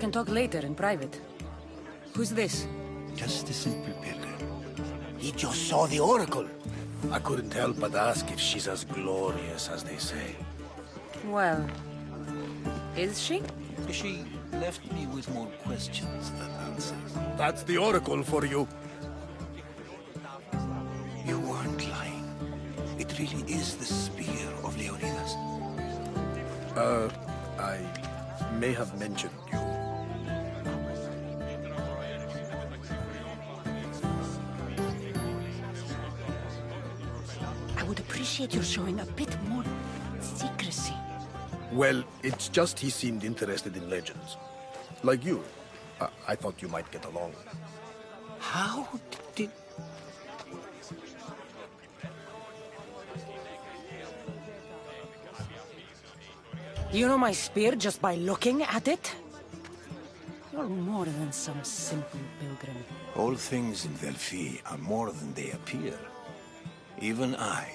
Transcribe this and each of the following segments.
can talk later in private. Who's this? Just a simple pilgrim. He just saw the Oracle. I couldn't help but ask if she's as glorious as they say. Well, is she? She left me with more questions than answers. That's the Oracle for you. You weren't lying. It really is the spear of Leonidas. I may have mentioned you. I would appreciate your showing a bit more secrecy. Well, it's just he seemed interested in legends. Like you. I thought you might get along. How did... You know my spear just by looking at it? You're more than some simple pilgrim. All things in Delphi are more than they appear. Even I.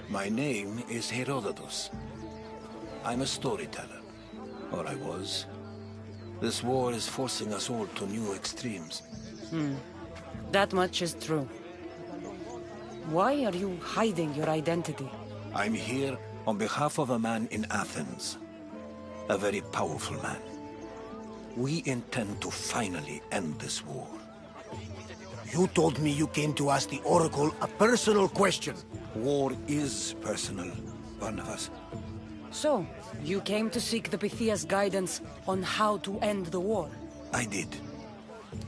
My name is Herodotus. I'm a storyteller. Or I was. This war is forcing us all to new extremes. That much is true. Why are you hiding your identity? I'm here on behalf of a man in Athens. A very powerful man. We intend to finally end this war. You told me you came to ask the Oracle a personal question. War is personal, Barnabas. So, you came to seek the Pythia's guidance on how to end the war? I did.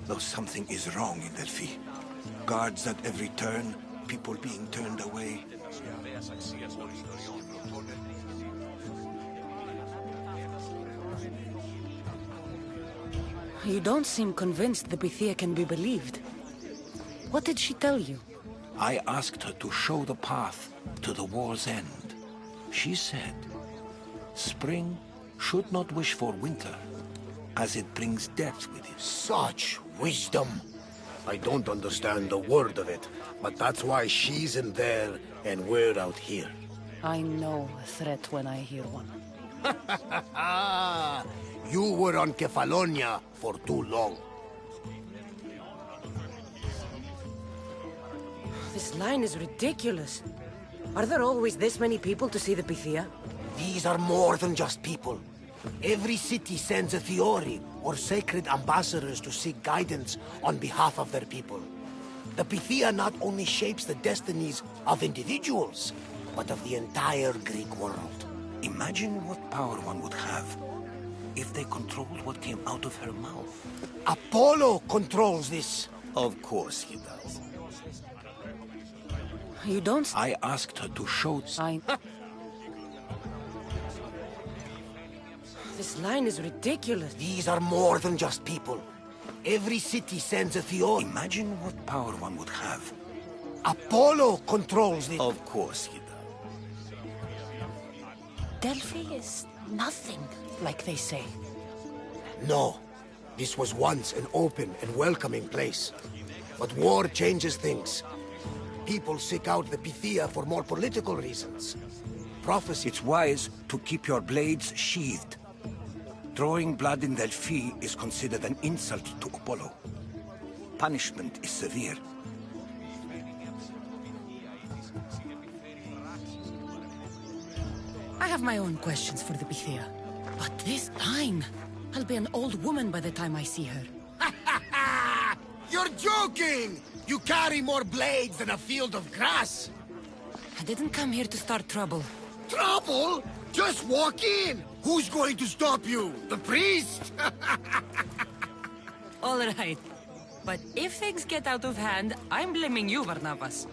Though something is wrong in Delphi. Guards at every turn, people being turned away. You don't seem convinced the Pythia can be believed. What did she tell you? I asked her to show the path to the war's end. She said, spring should not wish for winter, as it brings death with it. Such wisdom. I don't understand a word of it, but that's why she's in there and we're out here. I know a threat when I hear one. You were on Kefalonia for too long. This line is ridiculous. Are there always this many people to see the Pythia? These are more than just people. Every city sends a Theori, or sacred ambassadors to seek guidance on behalf of their people. The Pythia not only shapes the destinies of individuals, but of the entire Greek world. Imagine what power one would have if they controlled what came out of her mouth. Apollo controls this. Of course he does. You don't... I asked her to show... This line is ridiculous. These are more than just people. Every city sends a Theori. Imagine what power one would have. Apollo controls this. Of course he does. Delphi is nothing, like they say. No. This was once an open and welcoming place. But war changes things. People seek out the Pythia for more political reasons. Prophecy... It's wise to keep your blades sheathed. Drawing blood in Delphi is considered an insult to Apollo. Punishment is severe. I have my own questions for the Pythia. But this line... I'll be an old woman by the time I see her. You're joking! You carry more blades than a field of grass! I didn't come here to start trouble. Trouble? Just walk in! Who's going to stop you? The priest? All right. But if things get out of hand, I'm blaming you, Barnabas.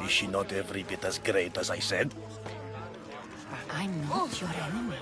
Is she not every bit as great as I said? I'm not your enemy.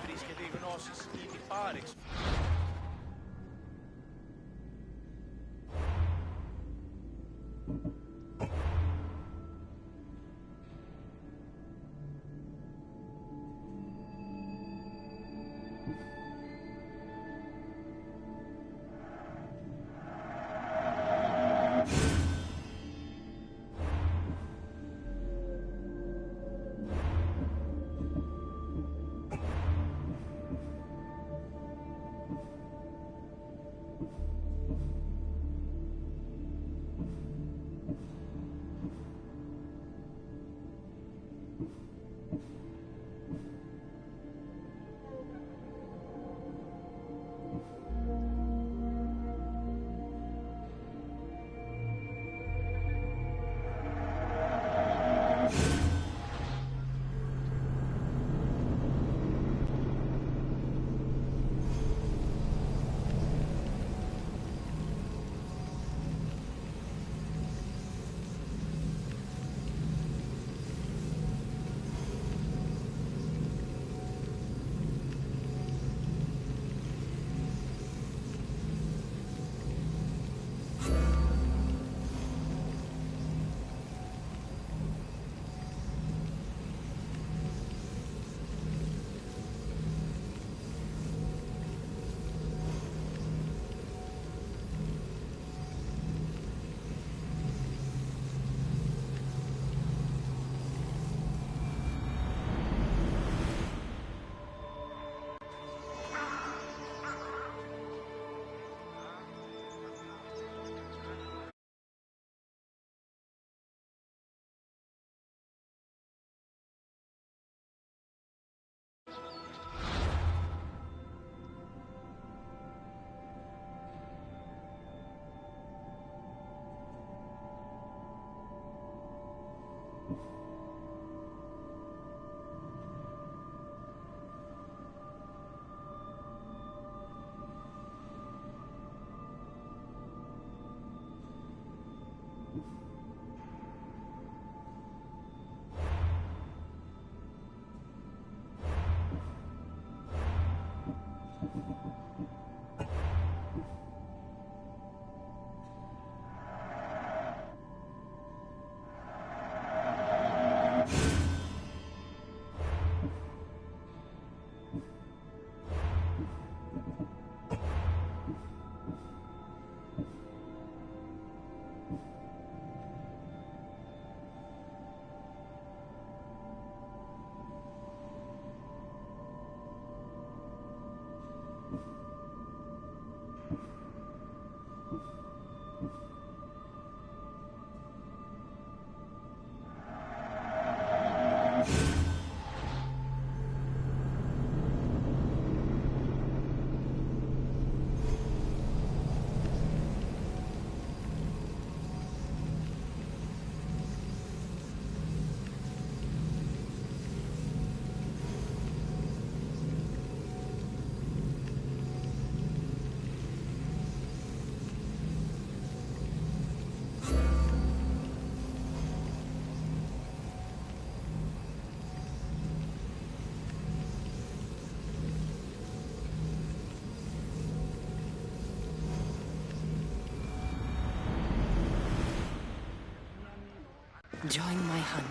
Join my hunt.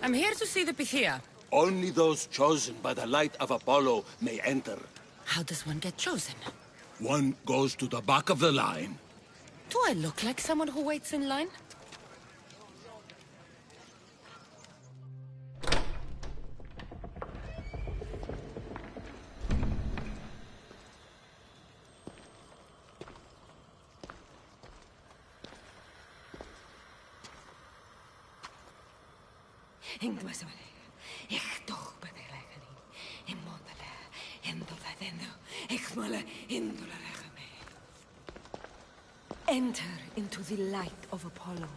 I'm here to see the Pythia. Only those chosen by the light of Apollo may enter. How does one get chosen? One goes to the back of the line. Do I look like someone who waits in line? Enter into the light of Apollo,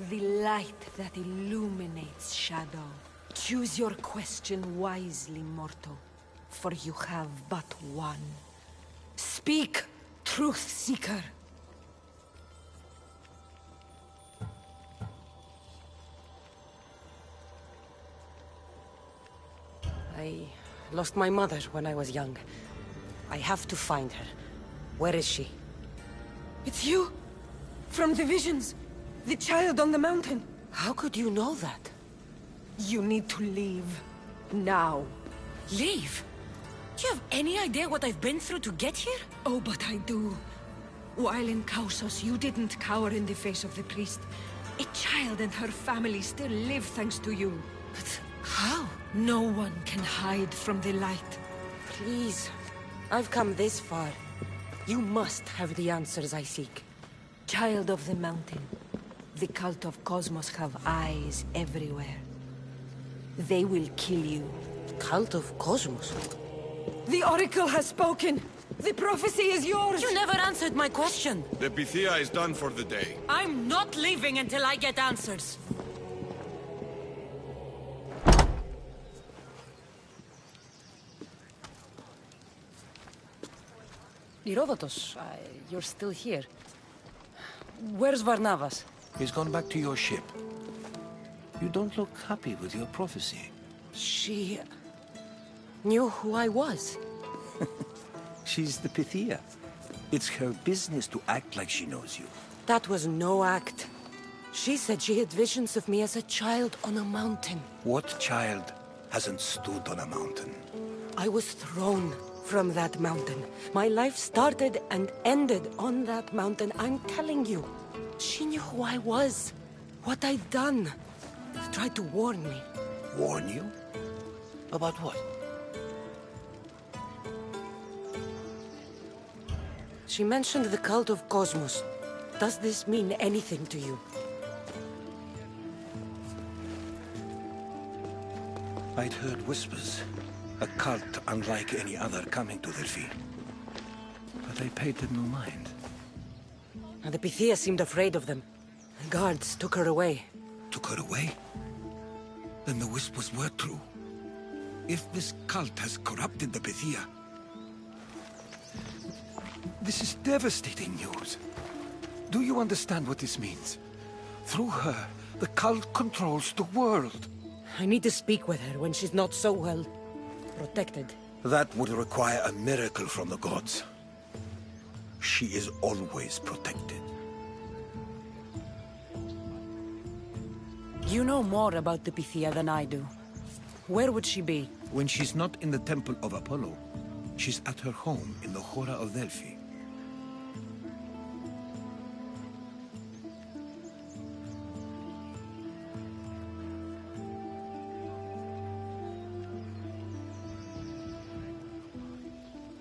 the light that illuminates shadow. Choose your question wisely, mortal, for you have but one. Speak, truth seeker. I lost my mother when I was young. I have to find her. Where is she? It's you! From the visions! The child on the mountain! How could you know that? You need to leave. Now. Leave? Do you have any idea what I've been through to get here? Oh, but I do. While in Kausos, you didn't cower in the face of the priest. A child and her family still live thanks to you. But how? No one can hide from the light. Please. I've come this far. You must have the answers I seek. Child of the mountain, the cult of Cosmos have eyes everywhere. They will kill you. Cult of Cosmos? The Oracle has spoken! The prophecy is yours! You never answered my question! The Pythia is done for the day. I'm not leaving until I get answers! Herodotus, you're still here. Where's Varnavas? He's gone back to your ship. You don't look happy with your prophecy. She knew who I was. She's the Pythia. It's her business to act like she knows you. That was no act. She said she had visions of me as a child on a mountain. What child hasn't stood on a mountain? I was thrown from that mountain. My life started and ended on that mountain. I'm telling you. She knew who I was. What I'd done. She tried to warn me. Warn you? About what? She mentioned the cult of Cosmos. Does this mean anything to you? I'd heard whispers. A cult unlike any other coming to Delphi. But I paid them no mind. And the Pythia seemed afraid of them. The guards took her away. Took her away? Then the whispers were true. If this cult has corrupted the Pythia... This is devastating news. Do you understand what this means? Through her, the cult controls the world. I need to speak with her when she's not so well protected. That would require a miracle from the gods. She is always protected. You know more about the Pythia than I do. Where would she be? When she's not in the temple of Apollo, she's at her home in the Hora of Delphi.